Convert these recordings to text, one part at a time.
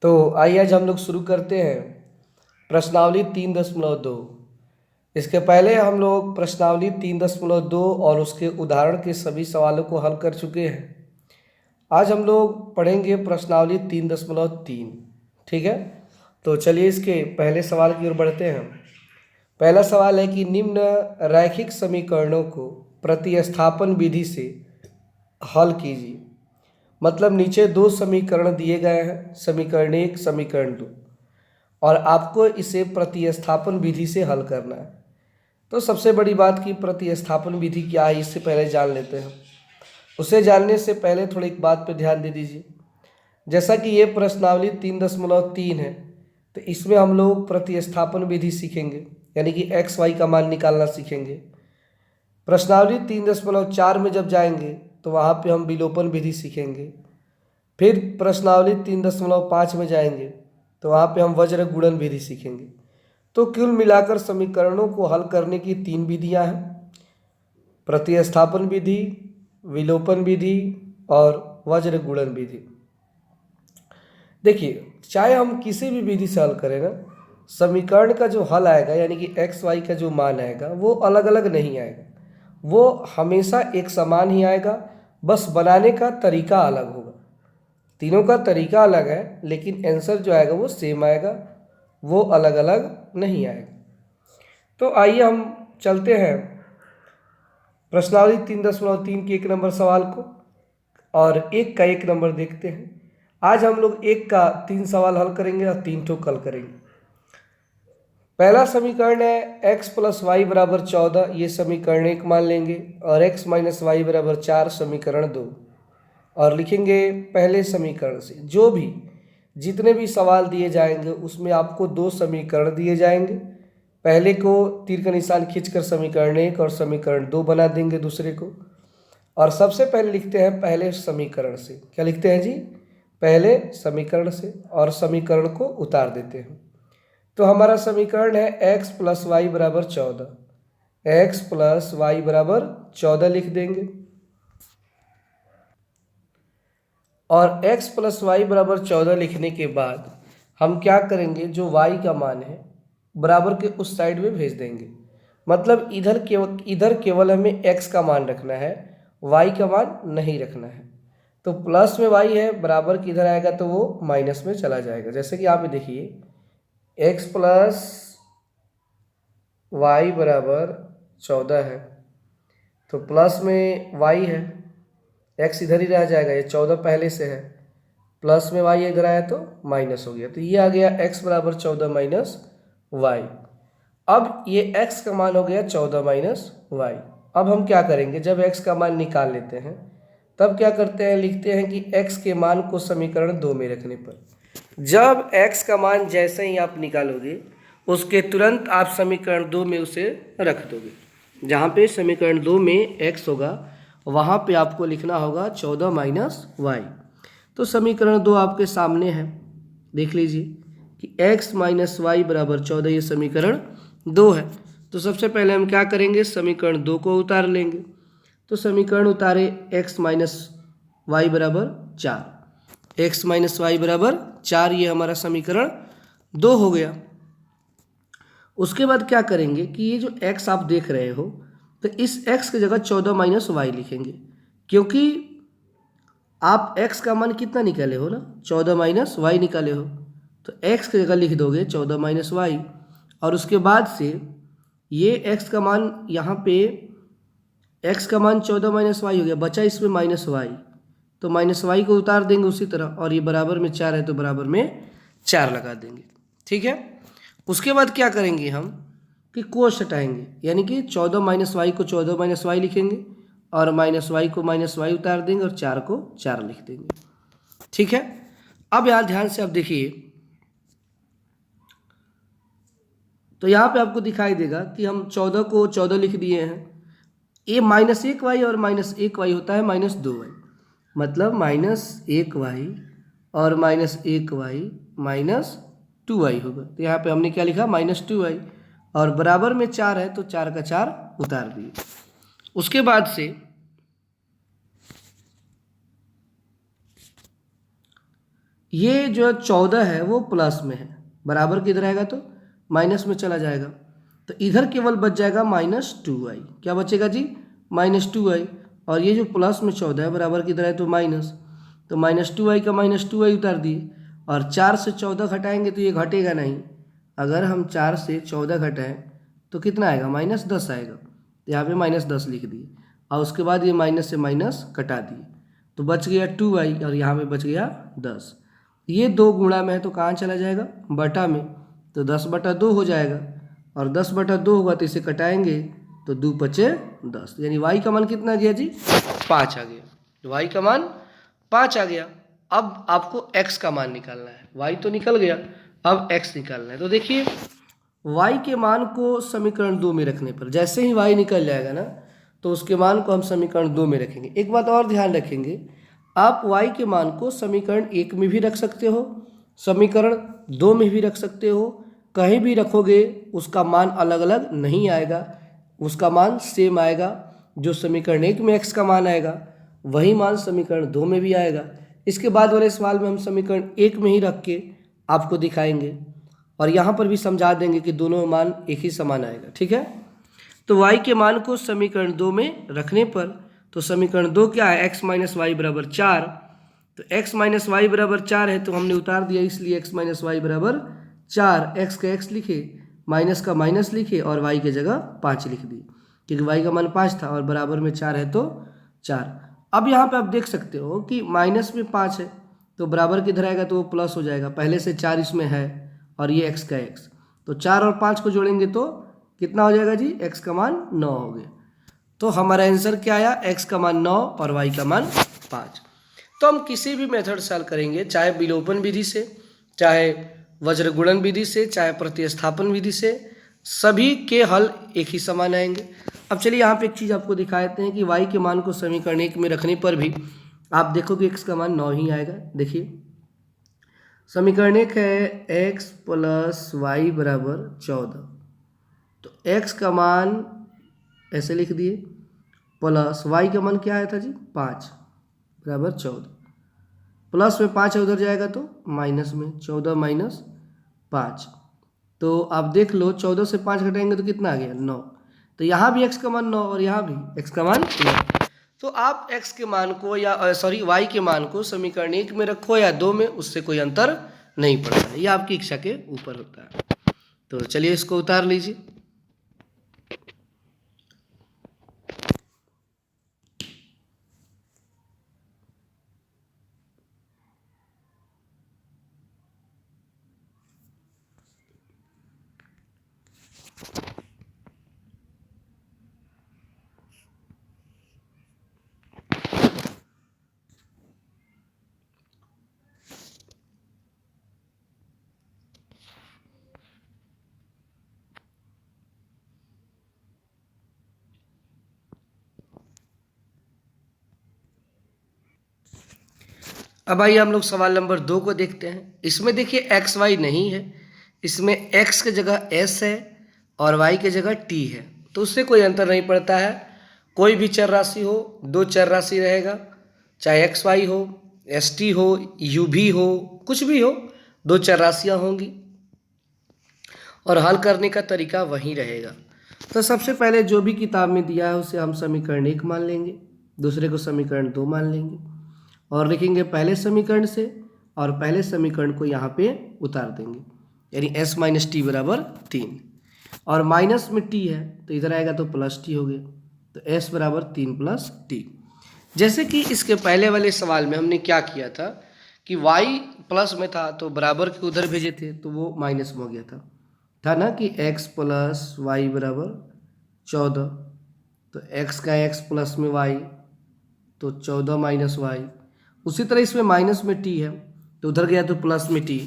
तो आइए आज हम लोग शुरू करते हैं प्रश्नावली 3.2। इसके पहले हम लोग प्रश्नावली 3.2 और उसके उदाहरण के सभी सवालों को हल कर चुके हैं। आज हम लोग पढ़ेंगे प्रश्नावली 3.3। ठीक है, तो चलिए इसके पहले सवाल की ओर बढ़ते हैं। पहला सवाल है कि निम्न रैखिक समीकरणों को प्रतिस्थापन विधि से हल कीजिए। मतलब नीचे दो समीकरण दिए गए हैं, समीकरण 1 समीकरण 2, और आपको इसे प्रतिस्थापन विधि से हल करना है। तो सबसे बड़ी बात कि प्रतिस्थापन विधि क्या है इससे पहले जान लेते हैं। उसे जानने से पहले थोड़ी एक बात पर ध्यान दे दीजिए। जैसा कि ये प्रश्नावली 3.3 है, तो इसमें हम लोग प्रतिस्थापन विधि सीखेंगे, यानी कि एक्स वाई का मान निकालना सीखेंगे। प्रश्नावली 3.4 में जब जाएंगे तो वहाँ पे हम विलोपन विधि सीखेंगे। फिर प्रश्नावली 3.5 में जाएंगे तो वहाँ पे हम वज्र गुणन विधि सीखेंगे। तो कुल मिलाकर समीकरणों को हल करने की 3 विधियाँ हैं: प्रतिस्थापन विधि, विलोपन विधि और वज्र गुणन विधि। देखिए, चाहे हम किसी भी विधि से हल करें ना, समीकरण का जो हल आएगा यानी कि एक्स वाई का जो मान आएगा वो अलग अलग नहीं आएगा, वो हमेशा एक समान ही आएगा। बस बनाने का तरीका अलग होगा। तीनों का तरीका अलग है लेकिन आंसर जो आएगा वो सेम आएगा, वो अलग अलग नहीं आएगा। तो आइए हम चलते हैं प्रश्नावली 3.3 के 1 नंबर सवाल को और 1 का 1 नंबर देखते हैं। आज हम लोग 1 का 3 सवाल हल करेंगे और 3 ठो कल करेंगे। पहला समीकरण है x प्लस वाई बराबर 14, ये समीकरण 1 मान लेंगे, और x माइनस वाई बराबर 4 समीकरण 2। और लिखेंगे पहले समीकरण से जो भी जितने भी सवाल दिए जाएंगे उसमें आपको 2 समीकरण दिए जाएंगे। पहले को तीर का निशान खींचकर समीकरण 1 और समीकरण 2 बना देंगे दूसरे को। और सबसे पहले लिखते हैं पहले समीकरण से। क्या लिखते हैं जी? पहले समीकरण से, और समीकरण को उतार देते हैं। तो हमारा समीकरण है x प्लस वाई बराबर 14। x प्लस वाई बराबर 14 लिख देंगे, और x प्लस वाई बराबर 14 लिखने के बाद हम क्या करेंगे, जो y का मान है बराबर के उस साइड में भेज देंगे। मतलब इधर केवल हमें x का मान रखना है, y का मान नहीं रखना है। तो प्लस में y है, बराबर की इधर आएगा तो वो माइनस में चला जाएगा। जैसे कि आप देखिए x प्लस वाई बराबर 14 है, तो प्लस में y है, x इधर ही रह जाएगा, ये 14 पहले से है, प्लस में y इधर आया तो माइनस हो गया। तो ये आ गया x बराबर 14 माइनस वाई। अब ये x का मान हो गया 14 माइनस वाई। अब हम क्या करेंगे, जब x का मान निकाल लेते हैं तब क्या करते हैं, लिखते हैं कि x के मान को समीकरण 2 में रखने पर, जब x का मान जैसे ही आप निकालोगे उसके तुरंत आप समीकरण 2 में उसे रख दोगे। जहाँ पे समीकरण 2 में x होगा वहाँ पे आपको लिखना होगा 14 माइनस वाई। तो समीकरण 2 आपके सामने है, देख लीजिए कि x माइनस वाई बराबर 14, ये समीकरण 2 है। तो सबसे पहले हम क्या करेंगे, समीकरण 2 को उतार लेंगे। तो समीकरण उतारे x माइनस वाई बराबर 4, x माइनस वाई बराबर 4, ये हमारा समीकरण 2 हो गया। उसके बाद क्या करेंगे कि ये जो x आप देख रहे हो, तो इस x की जगह 14 माइनस वाई लिखेंगे, क्योंकि आप x का मान कितना निकाले हो ना, 14 माइनस वाई निकाले हो। तो x की जगह लिख दोगे 14 माइनस वाई, और उसके बाद से ये x का मान यहाँ पे x का मान 14 माइनस वाई हो गया, बचा इसमें माइनस वाई, तो माइनस वाई को उतार देंगे उसी तरह, और ये बराबर में 4 है तो बराबर में 4 लगा देंगे। ठीक है, उसके बाद क्या करेंगे हम कि कोस हटाएंगे, यानी कि 14 माइनस वाई को 14 माइनस वाई लिखेंगे, और माइनस वाई को माइनस वाई उतार देंगे, और 4 को 4 लिख देंगे। ठीक है, अब यहाँ ध्यान से आप देखिए, तो यहाँ पे आपको दिखाई देगा कि हम 14 को 14 लिख दिए हैं। ये माइनस 1 वाई और माइनस 1 वाई होता है माइनस 2 वाई, मतलब माइनस 1 वाई और माइनस 1 वाई माइनस 2 वाई होगा। तो यहाँ पे हमने क्या लिखा, माइनस 2 वाई, और बराबर में 4 है तो 4 का 4 उतार दिए। उसके बाद से ये जो 14 है वो प्लस में है, बराबर किधर आएगा तो माइनस में चला जाएगा, तो इधर केवल बच जाएगा -2i। क्या बचेगा जी? -2i। और ये जो प्लस में 14 है बराबर किधर है तो माइनस, तो -2i का -2i उतार दिए, और 4 से 14 घटाएंगे तो ये घटेगा नहीं। अगर हम 4 से 14 घटाएं तो कितना आएगा? -10 आएगा। तो यहाँ पे -10 लिख दिए, और उसके बाद ये माइनस से माइनस कटा दिए, तो बच गया 2i, और यहाँ पे बच गया 10। ये 2 गुणा में है तो कहाँ चला जाएगा? बटा में, तो 10/2 हो जाएगा, और 10/2 होगा तो इसे कटाएंगे तो 2 पचे 10, यानी y का मान कितना आ गया जी? 5 आ गया। y का मान 5 आ गया। अब आपको x का मान निकालना है। y तो निकल गया, अब x निकालना है। तो देखिए y के मान को समीकरण 2 में रखने पर, जैसे ही y निकल जाएगा ना, तो उसके मान को हम समीकरण 2 में रखेंगे। एक बात और ध्यान रखेंगे, आप y के मान को समीकरण 1 में भी रख सकते हो, समीकरण 2 में भी रख सकते हो। कहीं भी रखोगे उसका मान अलग अलग नहीं आएगा, उसका मान सेम आएगा। जो समीकरण 1 में x का मान आएगा वही मान समीकरण 2 में भी आएगा। इसके बाद वाले सवाल में हम समीकरण 1 में ही रख के आपको दिखाएंगे, और यहाँ पर भी समझा देंगे कि दोनों मान एक ही समान आएगा। ठीक है, तो y के मान को समीकरण 2 में रखने पर, तो समीकरण 2 क्या है? x - y बराबर 4। तो x - y बराबर 4 है तो हमने उतार दिया, इसलिए x - y बराबर 4। x का x लिखे, माइनस का माइनस लिखे, और y की जगह 5 लिख दी, क्योंकि y का मान 5 था और बराबर में 4 है तो 4। अब यहाँ पे आप देख सकते हो कि माइनस में 5 है तो बराबर किधर आएगा तो वो प्लस हो जाएगा। पहले से 4 इसमें है और ये x का x, तो 4 और 5 को जोड़ेंगे तो कितना हो जाएगा जी? x का मान 9 हो गया। तो हमारा आंसर क्या आया? x का मान 9 और y का मान 5। तो हम किसी भी मेथड सॉल्व करेंगे, चाहे विलोपन विधि से, चाहे वज्रगुणन विधि से, चाहे प्रतिस्थापन विधि से, सभी के हल एक ही समान आएंगे। अब चलिए यहाँ पे एक चीज़ आपको दिखा देते हैं कि y के मान को समीकरण 1 में रखने पर भी आप देखोगे x का मान 9 ही आएगा। देखिए समीकरण 1 है x + y बराबर 14, तो x का मान ऐसे लिख दिए, प्लस y का मान क्या आया था जी? 5 बराबर 14, प्लस में 5 है उधर जाएगा तो माइनस में, 14 - 5। तो आप देख लो 14 से 5 घटाएंगे तो कितना आ गया? 9। तो यहाँ भी x का मान 9 और यहाँ भी x का मान 9। तो आप x के मान को या y के मान को समीकरण 1 में रखो या 2 में, उससे कोई अंतर नहीं पड़ता है। ये आपकी इच्छा के ऊपर होता है। तो चलिए इसको उतार लीजिए। अब आइए हम लोग सवाल नंबर 2 को देखते हैं। इसमें देखिए x y नहीं है, इसमें x की जगह s है और y की जगह t है, तो उससे कोई अंतर नहीं पड़ता है। कोई भी चर राशि हो, 2 चर राशि रहेगा, चाहे x y हो, s t हो, u v हो, कुछ भी हो, 2 चर राशियाँ होंगी और हल करने का तरीका वही रहेगा। तो सबसे पहले जो भी किताब में दिया है उसे हम समीकरण 1 मान लेंगे, दूसरे को समीकरण 2 मान लेंगे, और लिखेंगे पहले समीकरण से, और पहले समीकरण को यहाँ पे उतार देंगे, यानी s - t बराबर 3, और माइनस में t है तो इधर आएगा तो प्लस t हो गया, तो s बराबर 3 + t। जैसे कि इसके पहले वाले सवाल में हमने क्या किया था कि y प्लस में था तो बराबर के उधर भेजे थे तो वो माइनस में हो गया था ना कि x + y बराबर 14, तो x का x प्लस में y तो 14 - y। उसी तरह इसमें माइनस में t है तो उधर गया तो प्लस में t,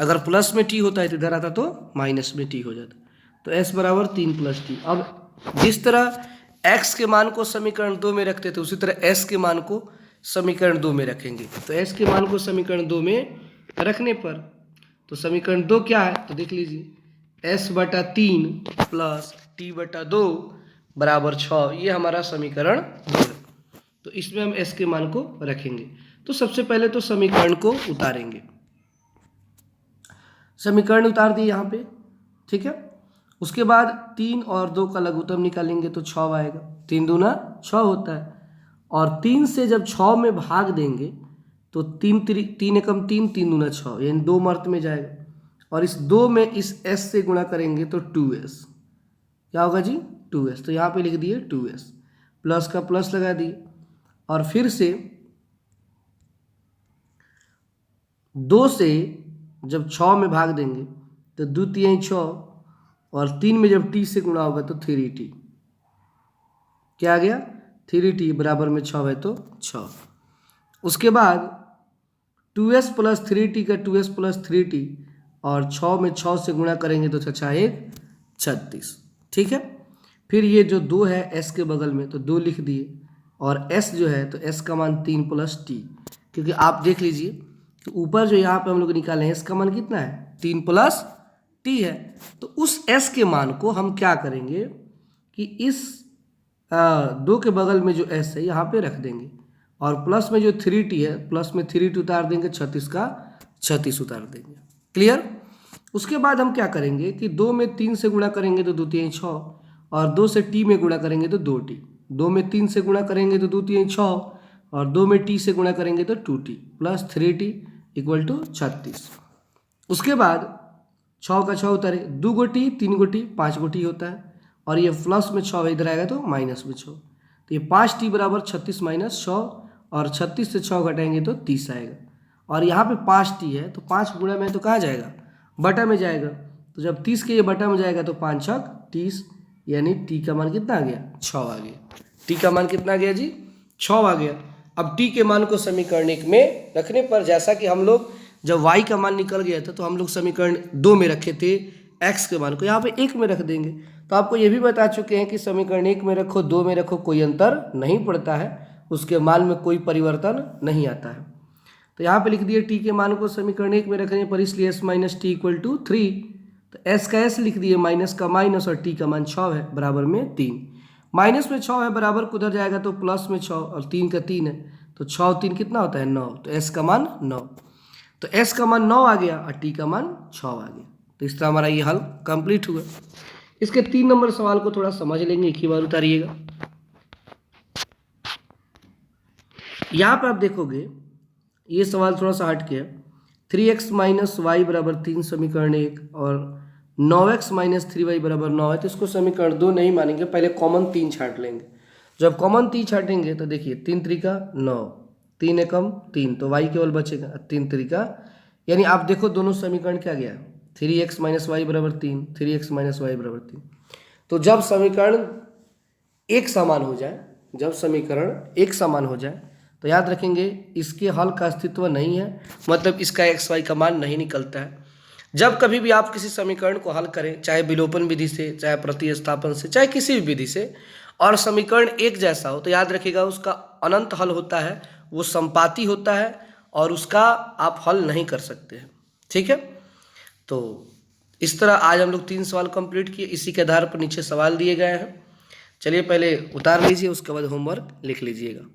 अगर प्लस में t होता है तो इधर आता तो माइनस में t हो जाता, तो s बराबर 3 + t। अब जिस तरह x के मान को समीकरण 2 में रखते थे उसी तरह s के मान को समीकरण 2 में रखेंगे। तो s के मान को समीकरण 2 में रखने पर तो समीकरण 2 क्या है तो देख लीजिए, s/3 + t/2 बराबर 6, ये हमारा समीकरण 2 है। तो इसमें हम s के मान को रखेंगे। तो सबसे पहले तो समीकरण को उतारेंगे, समीकरण उतार दिए यहाँ पे, ठीक है। उसके बाद 3 और 2 का लघुत्तम निकालेंगे तो 6 आएगा, 3 दूना 6 होता है, और 3 से जब 6 में भाग देंगे तो 3 एकम 3, 3 दूना 6, यानी 2 मर्त में जाएगा, और इस 2 में इस s से गुणा करेंगे तो 2s, क्या होगा जी 2s, तो यहाँ पे लिख दिए 2s, प्लस का प्लस लगा दिए, और फिर से 2 से जब 6 में भाग देंगे तो 2 3 6, और 3 में जब t से गुणा होगा तो 3t, क्या आ गया 3t बराबर में 6 है तो 6। उसके बाद 2s प्लस 3t का 2s प्लस 3t, और 6 में 6 से गुणा करेंगे तो 6 1 36, ठीक है। फिर ये जो 2 है s के बगल में तो 2 लिख दिए, और s जो है तो s का मान 3 प्लस t, क्योंकि आप देख लीजिए कि ऊपर जो यहाँ पे हम लोग निकाले हैं s का मान कितना है 3 प्लस t है, तो उस s के मान को हम क्या करेंगे कि इस 2 के बगल में जो s है यहाँ पे रख देंगे, और प्लस में जो 3t है प्लस में 3t उतार देंगे, 36 का 36 उतार देंगे, क्लियर। उसके बाद हम क्या करेंगे कि 2 में 3 से गुणा करेंगे तो 2 3 6, और 2 से t में गुणा करेंगे तो 2t, 2 में 3 से गुणा करेंगे तो 2 3 6, और 2 में t से गुणा करेंगे तो 2t plus 3t equal to 36। उसके बाद 6 का 6 उतारे, 2 गो t 3 गो t 5 गो t होता है, और ये प्लस में 6 इधर आएगा तो माइनस में 6, तो ये 5t बराबर 36 माइनस 6, और 36 से 6 घटाएंगे तो 30 आएगा, और यहाँ पे 5t है तो 5 गुणा में तो कहाँ जाएगा बटा में जाएगा, तो जब 30 के ये बटा में जाएगा तो 5 छक 30, यानी t का मान कितना आ गया 6 आ गया, t का मान कितना आ गया जी 6 आ गया। अब t के मान को समीकरण 1 में रखने पर, जैसा कि हम लोग जब y का मान निकल गया था तो हम लोग समीकरण 2 में रखे थे x के मान को, यहाँ पे 1 में रख देंगे। तो आपको ये भी बता चुके हैं कि समीकरण 1 में रखो 2 में रखो कोई अंतर नहीं पड़ता है, उसके मान में कोई परिवर्तन नहीं आता है। तो यहाँ पे लिख दिए t के मान को समीकरण 1 में रखने पर, इसलिए s minus T equal to 3, तो s का s लिख दिए, माइनस का माइनस, और t का मान 6 है बराबर में 3, माइनस में 6 है बराबर को उधर जाएगा तो प्लस में 6, और 3 का 3 है तो 6 और 3 कितना होता है 9, तो s का मान 9, तो s का मान 9 आ गया और t का मान 6 आ गया। तो इस तरह हमारा ये हल कंप्लीट हुआ। इसके 3 नंबर सवाल को थोड़ा समझ लेंगे, एक ही बार उतारिएगा। यहाँ पर आप देखोगे ये सवाल थोड़ा सा हट गया, 3x माइनस वाई बराबर 3 समीकरण 1, और 9x माइनस 3y बराबर 9 है, तो इसको समीकरण 2 नहीं मानेंगे, पहले कॉमन 3 छांट लेंगे। जब कॉमन 3 छाटेंगे तो देखिए 3 त्रिका 9, 3 एकम 3, तो y केवल बचेगा 3 त्रिका, यानी आप देखो दोनों समीकरण क्या गया 3x माइनस वाई बराबर 3, 3x माइनस वाई बराबर 3। तो जब समीकरण एक समान हो जाए, जब समीकरण एक समान हो जाए तो याद रखेंगे इसके हल का अस्तित्व नहीं है, मतलब इसका एक्स वाई का मान नहीं निकलता है। जब कभी भी आप किसी समीकरण को हल करें, चाहे विलोपन विधि से, चाहे प्रतिस्थापन से, चाहे किसी भी विधि से, और समीकरण एक जैसा हो, तो याद रखिएगा उसका अनंत हल होता है, वो संपाती होता है, और उसका आप हल नहीं कर सकते हैं, ठीक है। तो इस तरह आज हम लोग 3 सवाल कंप्लीट किए, इसी के आधार पर नीचे सवाल दिए गए हैं। चलिए पहले उतार लीजिए, उसके बाद होमवर्क लिख लीजिएगा।